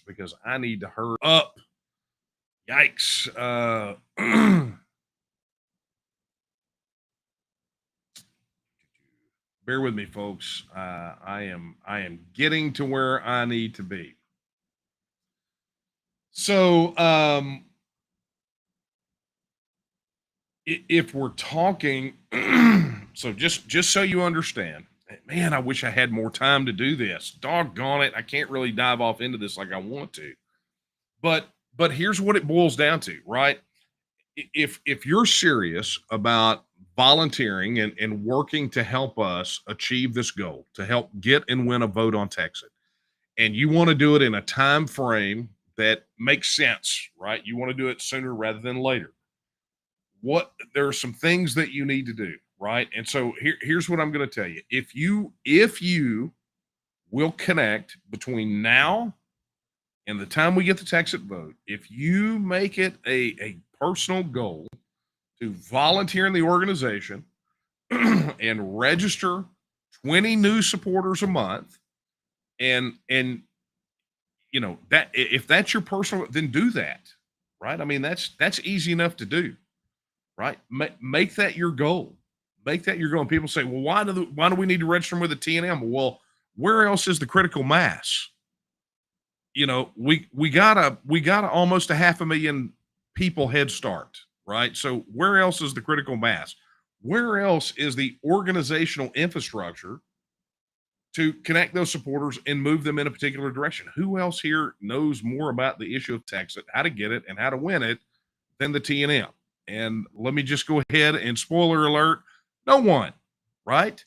because I need to hurry up. Yikes. Bear with me, folks. I am getting to where I need to be. So, if we're talking, so just so you understand, man, I wish I had more time to do this. Doggone it, I can't really dive off into this like I want to. But here's what it boils down to, right? If you're serious about volunteering and working to help us achieve this goal, to help get and win a vote on Texas, and you want to do it in a time frame that makes sense, right? You want to do it sooner rather than later. There are some things that you need to do, right? And so here's what I'm going to tell you. If you will connect between now and the time we get the Texas vote, if you make it a personal goal to volunteer in the organization and register 20 new supporters a month, and you know that if that's your personal, then do that, right? I mean, that's easy enough to do, right? Make that your goal. Make that your goal. And people say, well, why do we need to register them with a TNM? Well, where else is the critical mass? You know, we got almost 500,000 people head start, right? So where else is the critical mass? Where else is the organizational infrastructure to connect those supporters and move them in a particular direction? Who else here knows more about the issue of Texas, how to get it and how to win it than the TNM? And let me just go ahead and spoiler alert, no one, right?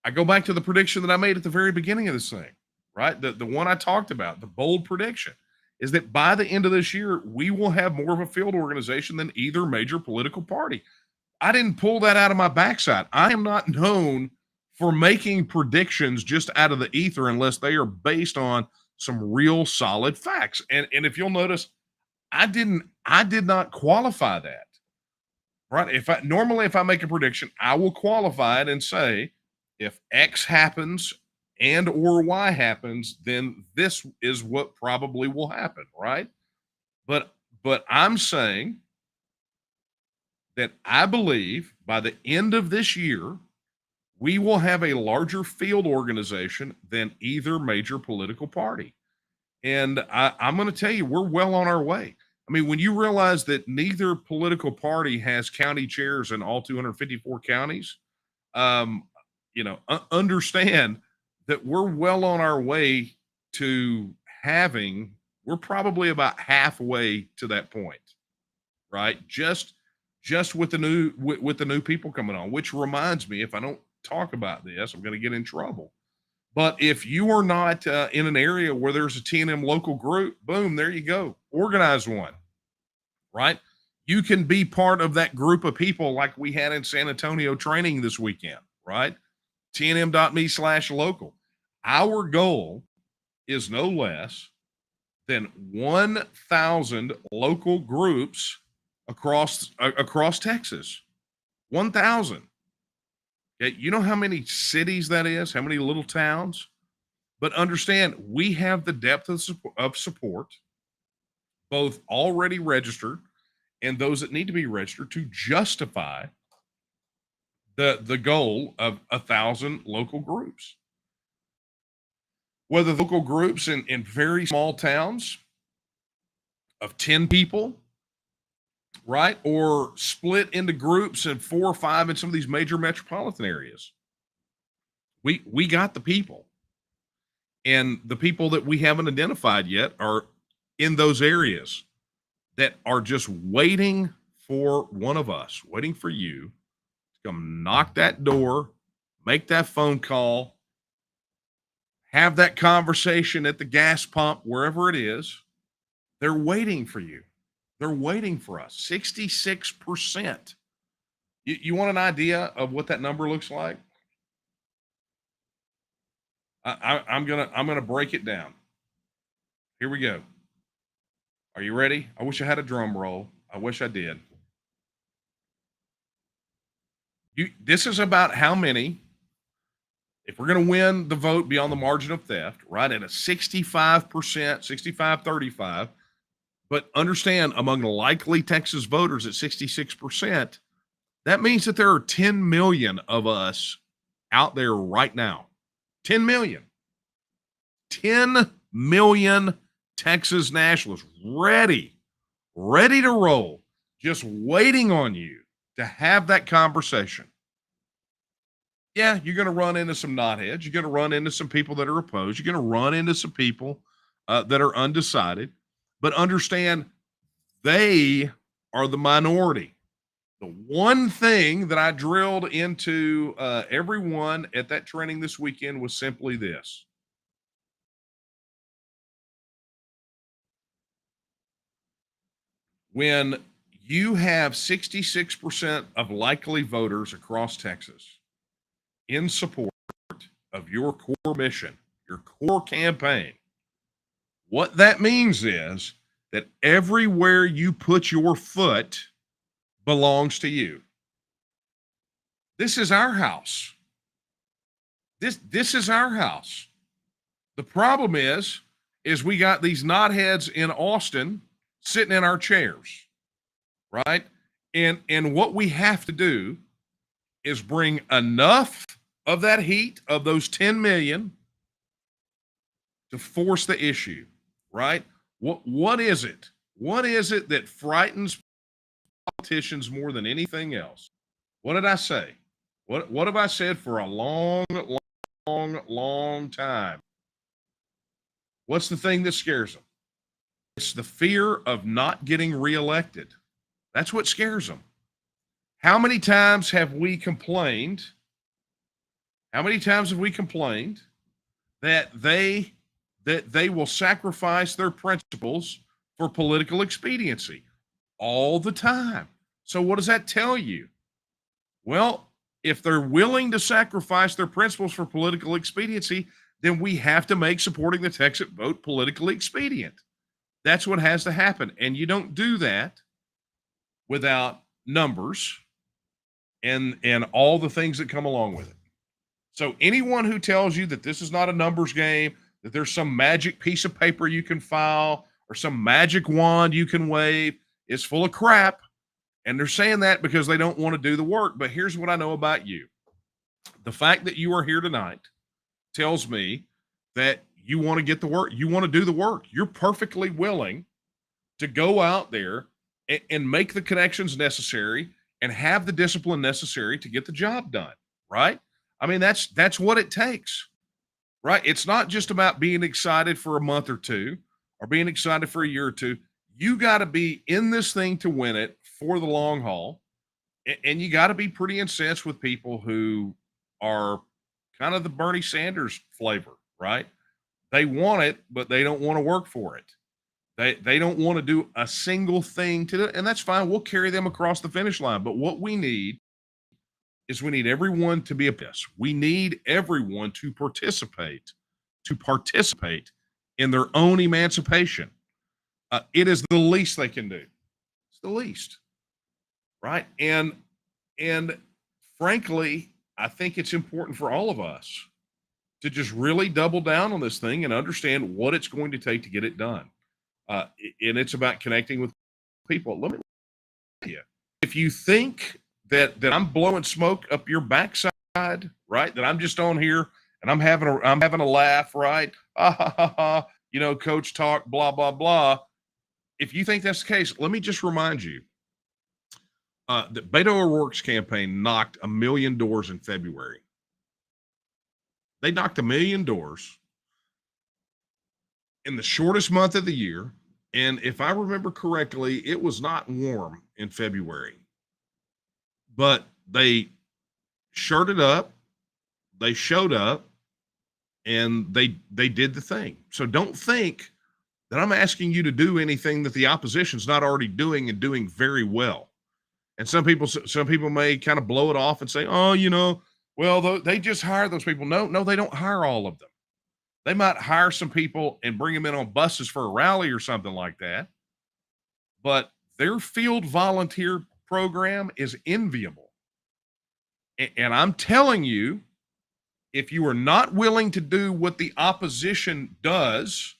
I go back to the prediction that I made at the very beginning of this thing, right? The one I talked about, the bold prediction, is that by the end of this year, we will have more of a field organization than either major political party. I didn't pull that out of my backside. I am not known for making predictions just out of the ether unless they are based on some real solid facts. And if you'll notice, I did not qualify that. Right? If I make a prediction, I will qualify it and say if X happens and or Y happens, then this is what probably will happen, right? But I'm saying that I believe by the end of this year, we will have a larger field organization than either major political party. And I'm going to tell you, we're well on our way. I mean, when you realize that neither political party has county chairs in all 254 counties, understand that we're well on our way to we're probably about halfway to that point, right? Just with the new people coming on, which reminds me, if I don't talk about this, I'm going to get in trouble. But if you are not in an area where there's a TNM local group, boom, there you go. Organize one, right? You can be part of that group of people like we had in San Antonio training this weekend, right? TNM.me/local. Our goal is no less than 1,000 local groups across Texas. 1,000. Okay, you know how many cities that is, how many little towns? But understand, we have the depth of support, both already registered and those that need to be registered to justify the goal of 1,000 local groups. Whether local groups in very small towns of 10 people, right? Or split into groups of 4 or 5 in some of these major metropolitan areas. We got the people. And the people that we haven't identified yet are in those areas that are just waiting for one of us, waiting for you to come knock that door, make that phone call, have that conversation at the gas pump, wherever it is. They're waiting for you. They're waiting for us. 66%. You want an idea of what that number looks like? I'm gonna break it down. Here we go. Are you ready? I wish I had a drum roll. I wish I did. This is about how many, if we're going to win the vote beyond the margin of theft, right, at a 65%, 65-35, but understand among the likely Texas voters at 66%, that means that there are 10 million of us out there right now. 10 million. 10 million Texas nationalists ready to roll, just waiting on you to have that conversation. Yeah, you're going to run into some knotheads. You're going to run into some people that are opposed. You're going to run into some people that are undecided. But understand, they are the minority. The one thing that I drilled into everyone at that training this weekend was simply this. When you have 66% of likely voters across Texas in support of your core mission, your core campaign, what that means is that everywhere you put your foot belongs to you. This is our house. This is our house. The problem is we got these knotheads in Austin sitting in our chairs, right? And what we have to do is bring enough of that heat of those 10 million to force the issue, right? What is it? What is it that frightens politicians more than anything else? What did I say? What have I said for a long time? What's the thing that scares them? It's the fear of not getting reelected. That's what scares them. How many times have we complained? How many times have we complained that they will sacrifice their principles for political expediency? All the time. So what does that tell you? Well, if they're willing to sacrifice their principles for political expediency, then we have to make supporting the Texas vote politically expedient. That's what has to happen. And you don't do that without numbers and all the things that come along with it. So anyone who tells you that this is not a numbers game, that there's some magic piece of paper you can file or some magic wand you can wave, is full of crap. And they're saying that because they don't want to do the work. But here's what I know about you. The fact that you are here tonight tells me that you want to get the work. You want to do the work. You're perfectly willing to go out there and make the connections necessary and have the discipline necessary to get the job done, right? I mean, that's what it takes, right? It's not just about being excited for a month or two or being excited for a year or two. You got to be in this thing to win it for the long haul. And you got to be pretty incensed with people who are kind of the Bernie Sanders flavor, right? They want it, but they don't want to work for it. They don't want to do a single thing to it, and that's fine. We'll carry them across the finish line. But what we need is we need everyone to be a piss. We need everyone to participate in their own emancipation. It is the least they can do. It's the least, right? And frankly, I think it's important for all of us to just really double down on this thing and understand what it's going to take to get it done. And it's about connecting with people. Let me tell you, if you think that I'm blowing smoke up your backside, right? That I'm just on here and I'm having a laugh, right? Coach talk, blah, blah, blah. If you think that's the case, let me just remind you that Beto O'Rourke's campaign knocked 1 million doors in February. They knocked 1 million doors in the shortest month of the year. And if I remember correctly, it was not warm in February. But they shirted up, they showed up, and they did the thing. So don't think that I'm asking you to do anything that the opposition's not already doing and doing very well. And some people may kind of blow it off and say, well, they just hire those people. No, they don't hire all of them. They might hire some people and bring them in on buses for a rally or something like that. But their field volunteer program is enviable. And I'm telling you, if you are not willing to do what the opposition does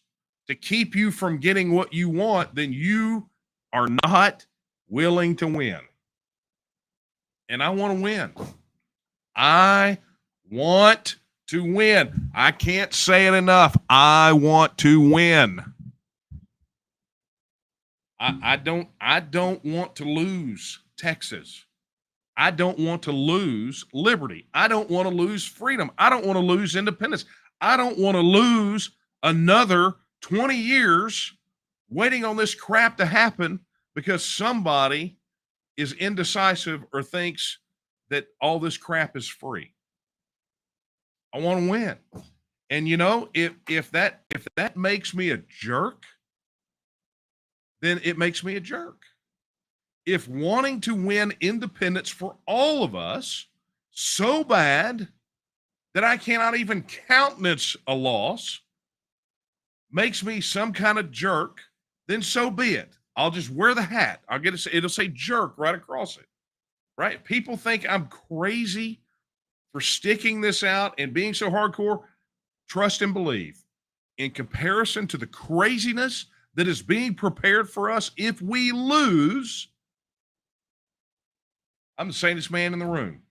to keep you from getting what you want, then you are not willing to win. And I want to win. I want to win. I can't say it enough. I want to win. I don't want to lose Texas. I don't want to lose liberty. I don't want to lose freedom. I don't want to lose independence. I don't want to lose another 20 years waiting on this crap to happen because somebody is indecisive or thinks that all this crap is free. I want to win. And you know, if that makes me a jerk, then it makes me a jerk. If wanting to win independence for all of us so bad that I cannot even countenance a loss makes me some kind of jerk, then so be it. I'll just wear the hat. It'll say jerk right across it. Right? People think I'm crazy for sticking this out and being so hardcore. Trust and believe. In comparison to the craziness that is being prepared for us if we lose, I'm the sanest man in the room.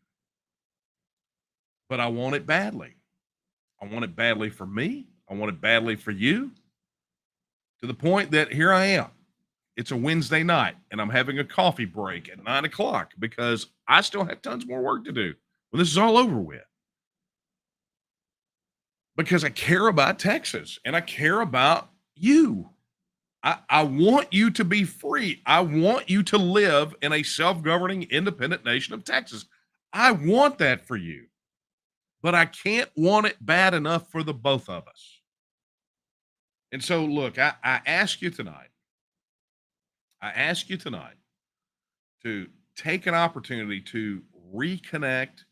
But I want it badly. I want it badly for me. I want it badly for you. To the point that here I am. It's a Wednesday night, and I'm having a coffee break at 9 o'clock because I still have tons more work to do when this is all over with. Because I care about Texas, and I care about you. I want you to be free. I want you to live in a self-governing, independent nation of Texas. I want that for you. But I can't want it bad enough for the both of us. And so, look, I ask you tonight to take an opportunity to reconnect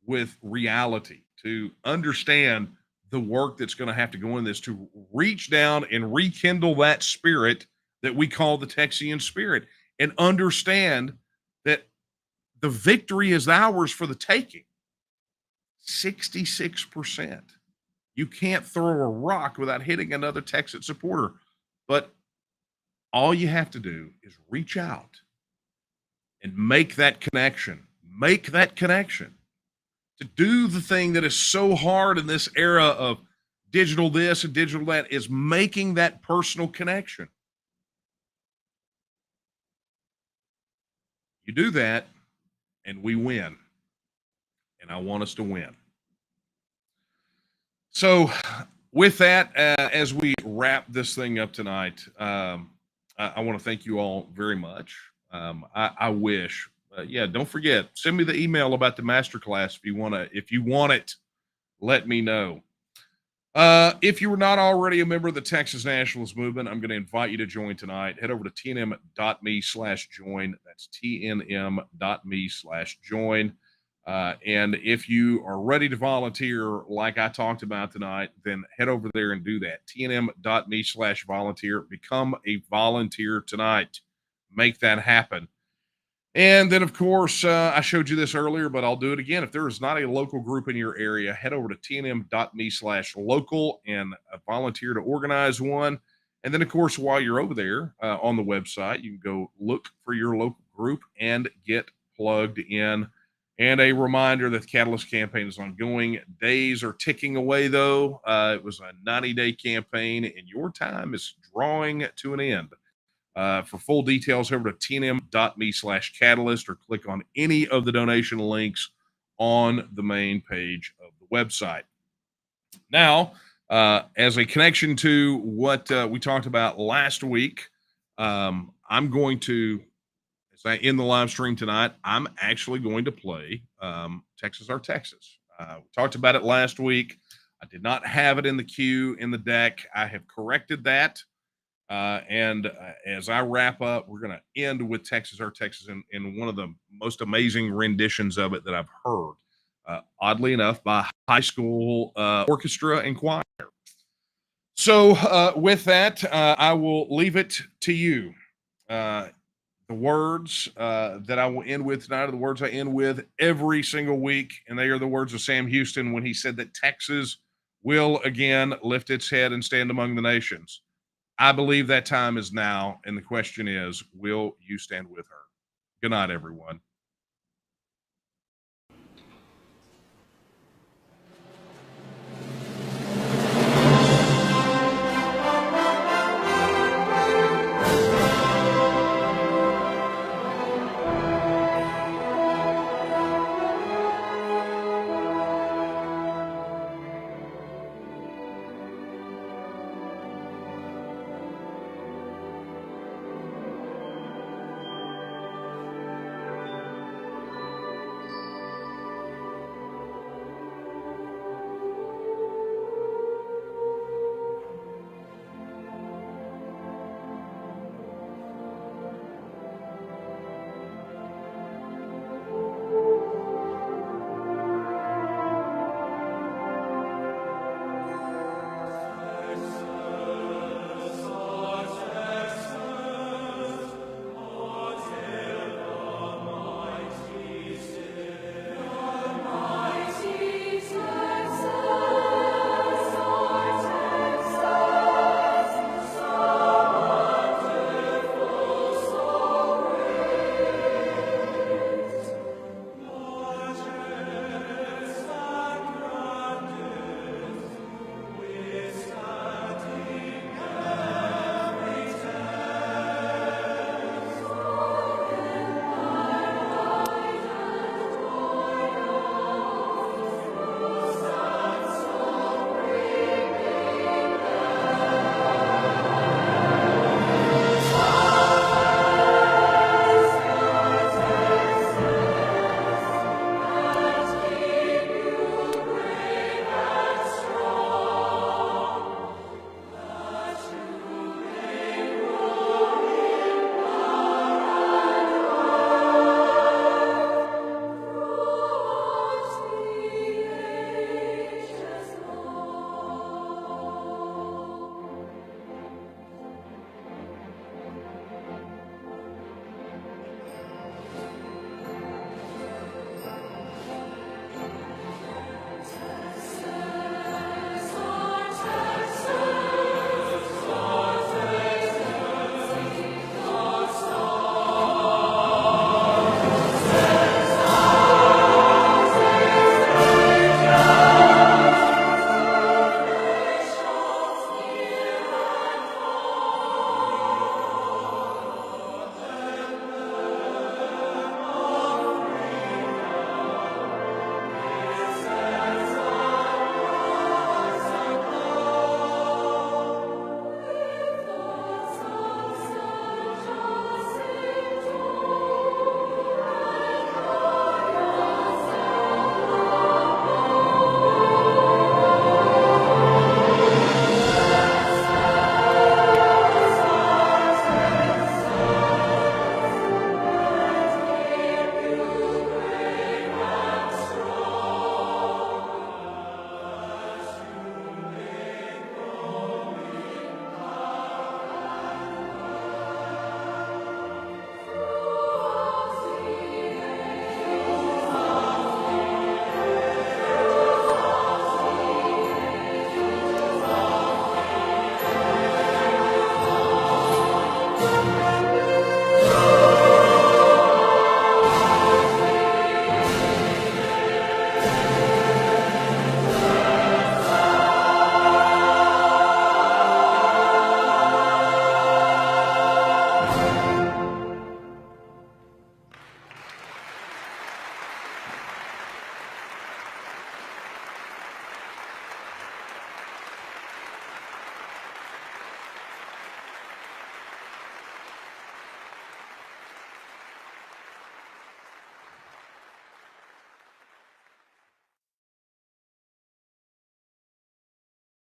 with reality, to understand the work that's going to have to go in this, to reach down and rekindle that spirit that we call the Texian spirit, and understand that the victory is ours for the taking. 66%. You can't throw a rock without hitting another Texas supporter. But all you have to do is reach out and make that connection. Make that connection. To do the thing that is so hard in this era of digital this and digital that is making that personal connection. You do that, and we win. And I want us to win. So, with that, as we wrap this thing up tonight, I want to thank you all very much. I wish, don't forget, send me the email about the masterclass if you want it. Let me know. If you were not already a member of the Texas Nationalist Movement, I'm going to invite you to join tonight. Head over to tnm.me/join. That's tnm.me/join. And if you are ready to volunteer like I talked about tonight, then head over there and do that. tnm.me/volunteer. Become a volunteer tonight. Make that happen. And then, of course, I showed you this earlier, but I'll do it again. If there is not a local group in your area, head over to tnm.me/local and volunteer to organize one. And then, of course, while you're over there on the website, you can go look for your local group and get plugged in. And a reminder that the Catalyst campaign is ongoing. Days are ticking away, though. It was a 90-day campaign, and your time is drawing to an end. For full details, over to tnm.me/catalyst or click on any of the donation links on the main page of the website. Now, as a connection to what we talked about last week, I'm going to, as I end the live stream tonight, I'm actually going to play Texas Our Texas. We talked about it last week. I did not have it in the queue in the deck. I have corrected that. And as I wrap up, we're going to end with Texas Our Texas in one of the most amazing renditions of it that I've heard, oddly enough, by high school orchestra and choir. So with that, I will leave it to you. The words that I will end with tonight are the words I end with every single week, and they are the words of Sam Houston when he said that Texas will again lift its head and stand among the nations. I believe that time is now, and the question is, will you stand with her? Good night, everyone.